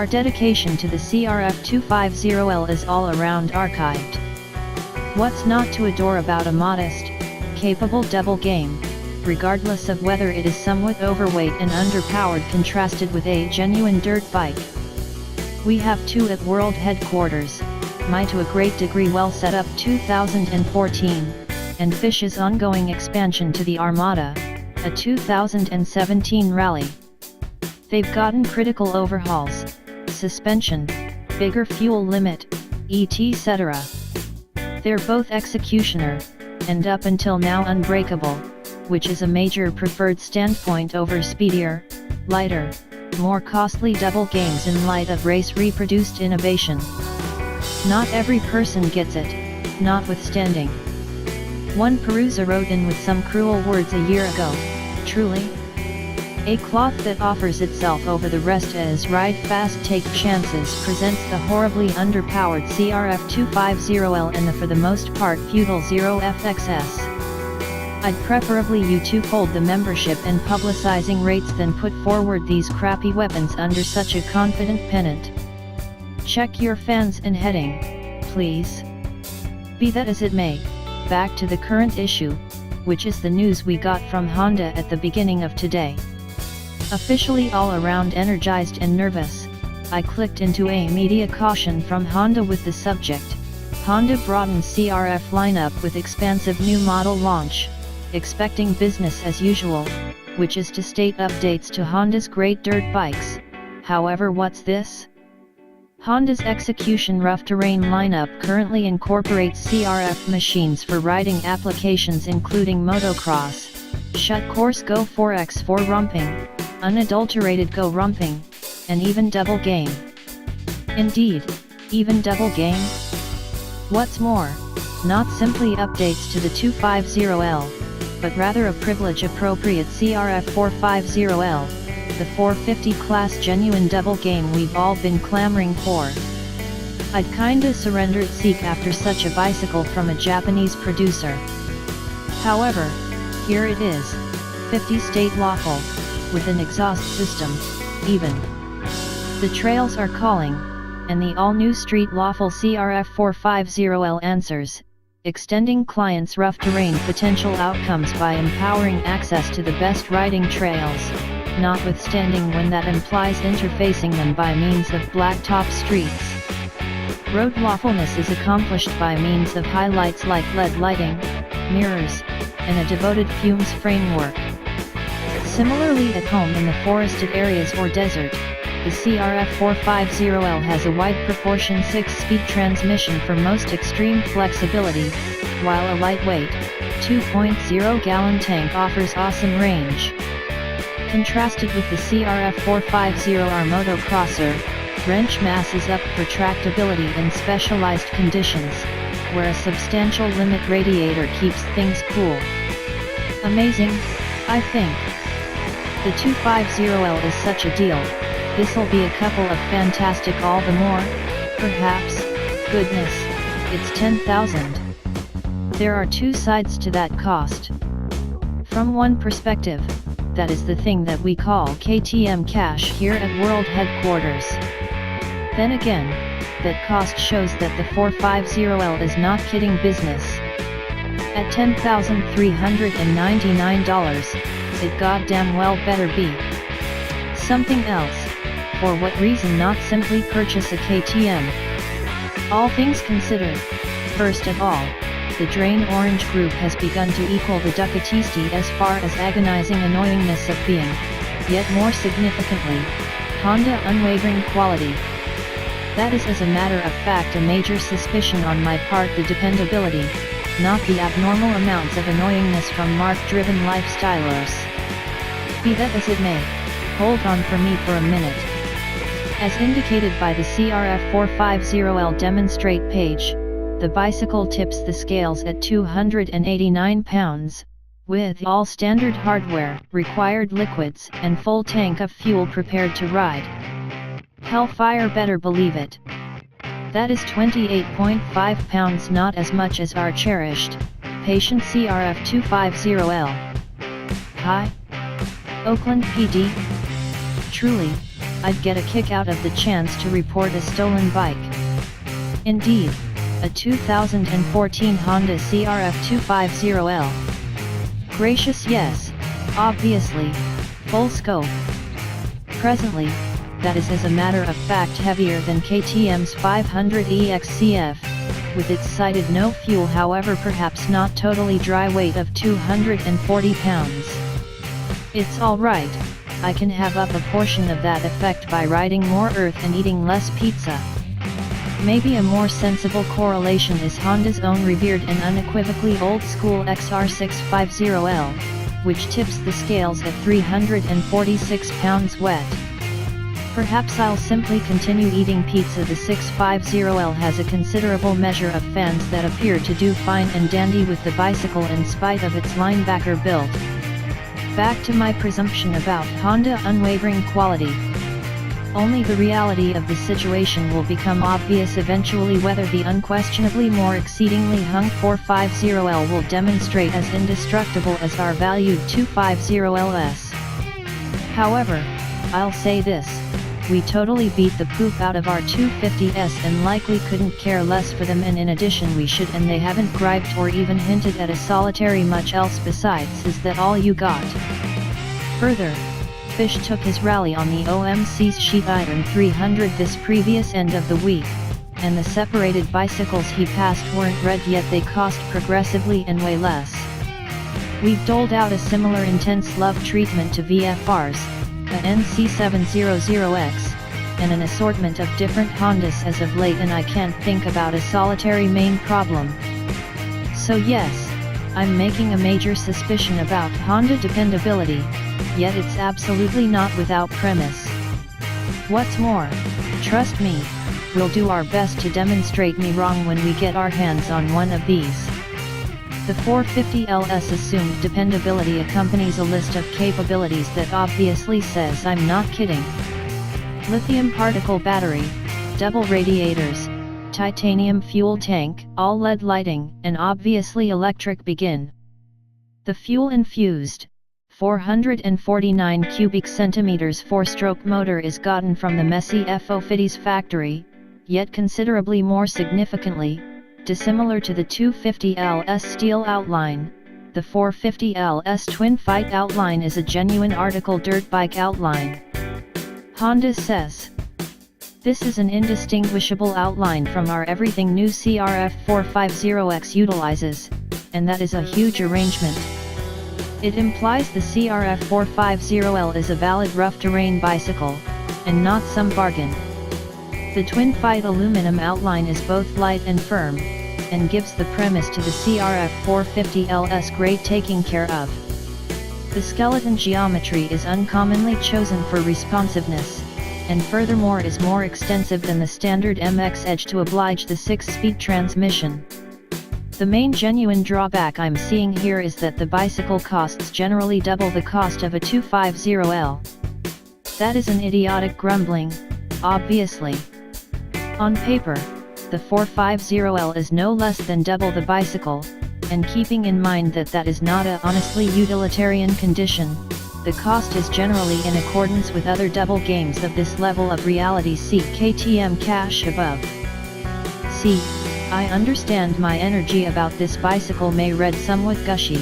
Our dedication to the CRF450L is all around archived. What's not to adore about a modest, capable double game, regardless of whether it is somewhat overweight and underpowered contrasted with a genuine dirt bike? We have two at world headquarters, my to a great degree well set up 2014, and Fish's ongoing expansion to the Armada, a 2017 rally. They've gotten critical overhauls, suspension, bigger fuel limit, etc. They're both executioner, and up until now unbreakable, which is a major preferred standpoint over speedier, lighter, more costly double games in light of race reproduced innovation. Not every person gets it, notwithstanding. One peruser wrote in with some cruel words a year ago, truly? A cloth that offers itself over the rest as ride fast take chances presents the horribly underpowered CRF450L and the for the most part futile 0FXS. I'd preferably you two-fold the membership and publicizing rates than put forward these crappy weapons under such a confident pennant. Check your fans and heading, please. Be that as it may, back to the current issue, which is the news we got from Honda at the beginning of today. Officially all around energized and nervous, I clicked into a media caution from Honda with the subject, Honda broadens CRF lineup with expansive new model launch, expecting business as usual, which is to state updates to Honda's great dirt bikes. However, what's this? Honda's execution rough terrain lineup currently incorporates CRF machines for riding applications including motocross, shut course Go 4x4 rumping, unadulterated Go rumping, and even double game. Indeed, even double game? What's more, not simply updates to the 250L, but rather a privilege-appropriate CRF450L, the 450 class genuine double game we've all been clamoring for. I'd kinda surrendered seek after such a bicycle from a Japanese producer. However, here it is, 50 state lawful, with an exhaust system, even. The trails are calling, and the all-new street lawful CRF450L answers, extending clients' rough terrain potential outcomes by empowering access to the best riding trails, notwithstanding when that implies interfacing them by means of blacktop streets. Road lawfulness is accomplished by means of highlights like LED lighting, mirrors, and a devoted fumes framework. Similarly at home in the forested areas or desert, the CRF450L has a wide proportion 6-speed transmission for most extreme flexibility, while a lightweight, 2.0-gallon tank offers awesome range. Contrasted with the CRF450R motocrosser, wrench mass is up for tractability in specialized conditions, where a substantial limit radiator keeps things cool. Amazing, I think. The 250L is such a deal, this'll be a couple of fantastic all the more, perhaps. Goodness, it's $10,000. There are two sides to that cost. From one perspective, that is the thing that we call KTM cash here at World Headquarters. Then again, that cost shows that the 450L is not kidding business. At $10,399, it goddamn well better be something else. For what reason not simply purchase a KTM? All things considered, first of all, the Drain Orange group has begun to equal the Ducatisti as far as agonizing annoyingness of being, yet more significantly, Honda unwavering quality. That is as a matter of fact a major suspicion on my part, the dependability, not the abnormal amounts of annoyingness from mark-driven lifestylers. Be that as it may, hold on for me for a minute. As indicated by the CRF450L demonstrate page, the bicycle tips the scales at 289 pounds, with all standard hardware, required liquids, and full tank of fuel prepared to ride. Hellfire, better believe it. That is 28.5 pounds, not as much as our cherished, patient CRF450L. Hi, Oakland PD. Truly, I'd get a kick out of the chance to report a stolen bike. Indeed, a 2014 Honda CRF450L. Gracious yes, obviously, full scope. Presently, that is as a matter of fact heavier than KTM's 500 EXCF, with its cited no fuel however perhaps not totally dry weight of 240 pounds. It's alright, I can have up a portion of that effect by riding more earth and eating less pizza. Maybe a more sensible correlation is Honda's own revered and unequivocally old-school XR650L, which tips the scales at 346 pounds wet. Perhaps I'll simply continue eating pizza. The 650L has a considerable measure of fans that appear to do fine and dandy with the bicycle in spite of its linebacker build. Back to my presumption about Honda unwavering quality. Only the reality of the situation will become obvious eventually, whether the unquestionably more exceedingly hung 450L will demonstrate as indestructible as our valued 250LS. However, I'll say this, we totally beat the poop out of our 250S and likely couldn't care less for them, and in addition we should, and they haven't griped or even hinted at a solitary much else besides. Is that all you got? Further, Fish took his rally on the OMC's sheet iron 300 this previous end of the week, and the separated bicycles he passed weren't red yet, they cost progressively and way less. We've doled out a similar intense love treatment to VFRs, a NC700X, and an assortment of different Hondas as of late, and I can't think about a solitary main problem. So yes, I'm making a major suspicion about Honda dependability, yet it's absolutely not without premise. What's more, trust me, we'll do our best to demonstrate me wrong when we get our hands on one of these. The 450L's assumed dependability accompanies a list of capabilities that obviously says I'm not kidding. Lithium particle battery, double radiators, titanium fuel tank, all LED lighting, and obviously electric begin. The fuel-infused 449 cubic centimeters 4-stroke motor is gotten from the messy F050's factory, yet considerably more significantly, dissimilar to the 250L's steel outline, the 450L's twin-fight outline is a genuine article dirt bike outline. Honda says, "This is an indistinguishable outline from our everything new CRF450X utilizes, and that is a huge arrangement. It implies the CRF450L is a valid rough terrain bicycle, and not some bargain. The twin-fight aluminum outline is both light and firm, and gives the premise to the CRF450L's great taking care of. The skeleton geometry is uncommonly chosen for responsiveness, and furthermore is more extensive than the standard MX Edge to oblige the 6-speed transmission. The main genuine drawback I'm seeing here is that the bicycle costs generally double the cost of a 250L. That is an idiotic grumbling, obviously. On paper, the 450L is no less than double the bicycle, and keeping in mind that that is not a honestly utilitarian condition, the cost is generally in accordance with other double games of this level of reality. See KTM cash above. See, I understand my energy about this bicycle may read somewhat gushy,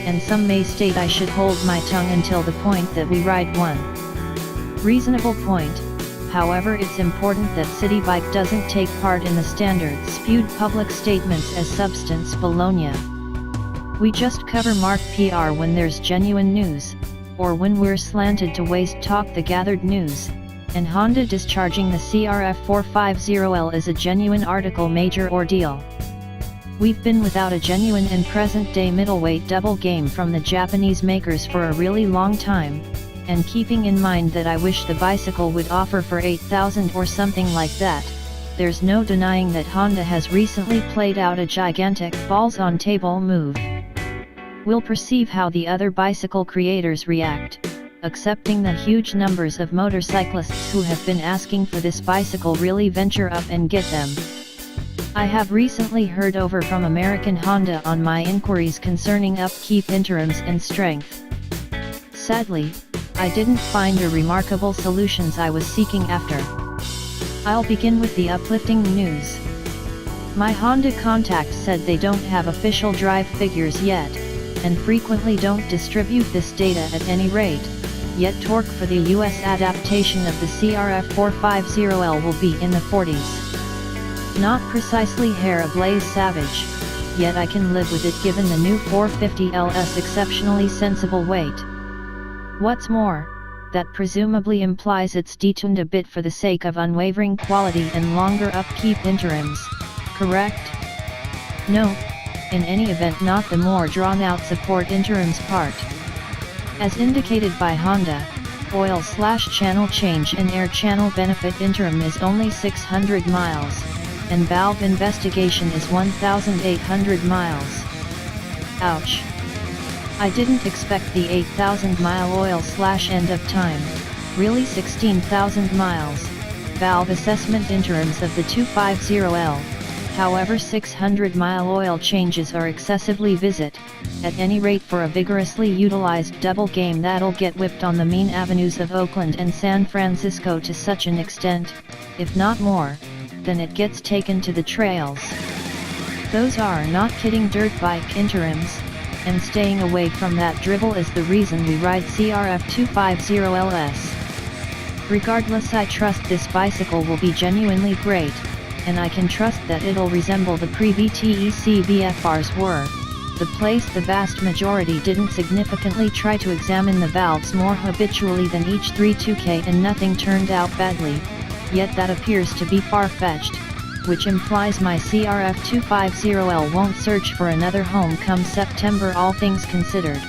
and some may state I should hold my tongue until the point that we ride one. Reasonable point. However, it's important that City Bike doesn't take part in the standard spewed public statements as substance Bologna. We just cover mark PR when there's genuine news, or when we're slanted to waste talk the gathered news, and Honda discharging the CRF450L is a genuine article major ordeal. We've been without a genuine and present-day middleweight double game from the Japanese makers for a really long time, and keeping in mind that I wish the bicycle would offer for 8,000 or something like that, there's no denying that Honda has recently played out a gigantic balls-on-table move. We'll perceive how the other bicycle creators react, accepting the huge numbers of motorcyclists who have been asking for this bicycle really venture up and get them. I have recently heard over from American Honda on my inquiries concerning upkeep interims and strength. Sadly, I didn't find the remarkable solutions I was seeking after. I'll begin with the uplifting news. My Honda contact said they don't have official drive figures yet, and frequently don't distribute this data at any rate, yet torque for the US adaptation of the CRF450L will be in the 40s. Not precisely hair ablaze savage, yet I can live with it given the new 450L's exceptionally sensible weight. What's more, that presumably implies it's detuned a bit for the sake of unwavering quality and longer upkeep interims, correct? No, in any event not the more drawn-out support interims part. As indicated by Honda, oil/channel change and air channel benefit interim is only 600 miles, and valve investigation is 1,800 miles. Ouch. I didn't expect the 8,000-mile oil/end of time, really 16,000 miles, valve assessment interims of the 250L, however 600-mile oil changes are excessively visit, at any rate for a vigorously utilized double game that'll get whipped on the mean avenues of Oakland and San Francisco to such an extent, if not more, than it gets taken to the trails. Those are not kidding dirt bike interims, and staying away from that drivel is the reason we ride CRF450Ls. Regardless, I trust this bicycle will be genuinely great, and I can trust that it'll resemble the pre-VTEC VFRs were, the place the vast majority didn't significantly try to examine the valves more habitually than each 32K and nothing turned out badly, yet that appears to be far-fetched, which implies my CRF450L won't search for another home come September all things considered.